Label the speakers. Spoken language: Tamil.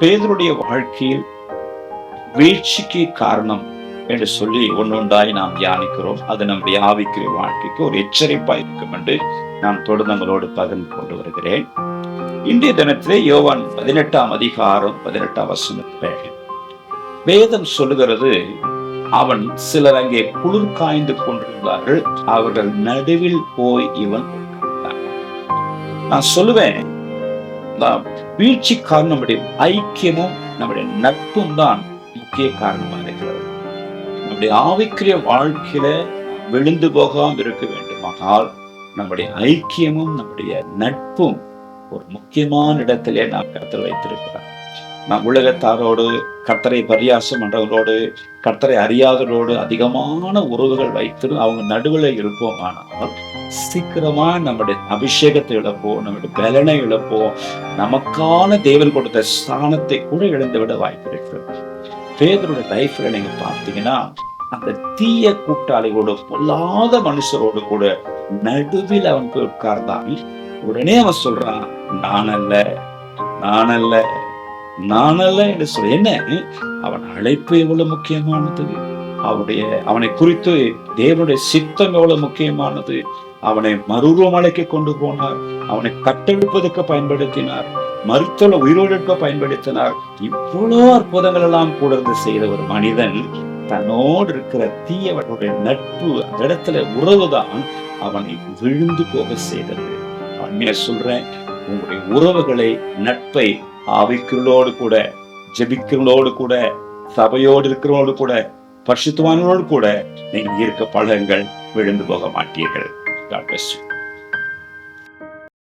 Speaker 1: பேதுருடைய வாழ்க்கையில் வீழ்ச்சிக்கு காரணம் என்று சொல்லி ஒன்றொன்றாய் நாம் தியானிக்கிறோம். அது நம்முடைய ஆவிக்குரிய வாழ்க்கைக்கு ஒரு எச்சரிப்பா இருக்கும் என்று நான் தொடர்ந்து உங்களோடு பகிர்ந்து கொண்டு வருகிறேன். இன்றைய தினத்திலே யோவான் 18ஆம் அதிகாரம் 18ஆம் வசனத்திலே வேதம் சொல்லுகிறது, அவன் சிலர் அங்கே குளிர் காய்ந்து கொண்டிருந்தார்கள், அவர்கள் நடுவில் போய் இவன் உட்கார்ந்தான். நான் சொல்லுவேன், வீழ்ச்சி காரணம் நம்முடைய ஐக்கியமும் நம்முடைய நட்பும் தான் முக்கிய காரணமாக இருக்கிறது. நம்முடைய ஆவிக்குரிய வாழ்க்கையில விழுந்து போகாமல் இருக்க வேண்டுமானால் நம்முடைய ஐக்கியமும் நம்முடைய நட்பும் ஒரு முக்கியமான இடத்திலே நாம் கர்த்தர் வைத்திருக்கிறார். நாம் உலகத்தாரோடு, கர்த்தரை பரியாசம் பண்றவர்களோடு, கர்த்தரை அறியாதவர்களோடு அதிகமான உறவுகள் வைத்து அவங்க நடுவில் இருப்போமானால் சீக்கிரமா நம்முடைய அபிஷேகத்தை இழப்போம், நம்முடைய பலனை இழப்போம், நமக்கான தேவன் கொடுத்த ஸ்தானத்தை கூட இழந்து விட வாய்ப்பு இருக்கிறது. பேதுருடைய லைஃப்ல நீங்க பார்த்தீங்கன்னா, அந்த தீய கூட்டாளிகளோடு, பொல்லாத மனுஷரோடு கூட நடுவில் அவன் போய் உட்கார்ந்தான். உடனே அவன் சொல்றான், நானல்ல நானல்ல நானல்ல என்று சொல்ல. என்ன, அவன் அழைப்பு எவ்வளவு முக்கியமானது, அவனை குறித்து தேவனுடைய சித்தம் எவ்வளவு முக்கியமானது. அவனை மறுரூபமலைக்கு கொண்டு போனார், அவனை கட்டெடுப்பதற்கு பயன்படுத்தினார், மருத்துவ உயிரோடு பயன்படுத்தினார். இவ்வளவு அற்புதங்கள் எல்லாம் கூட செய்த ஒரு மனிதன் தன்னோடு இருக்கிற தீயவர்களுடைய நட்பு, அந்த இடத்துல உறவுதான் அவனை விழுந்து போக செய்தது. உண்மையா சொல்றேன், உங்களுடைய உறவுகளை, நட்பை ஆவிக்குள்ளோடு கூட, ஜெபிக்கிறோடு கூட, சபையோடு இருக்கிறோடு கூட, பரிசுத்தவான்களோடு கூட நீங்க இருக்க பழங்கள் விழுந்து போக மாட்டீர்கள். God bless you.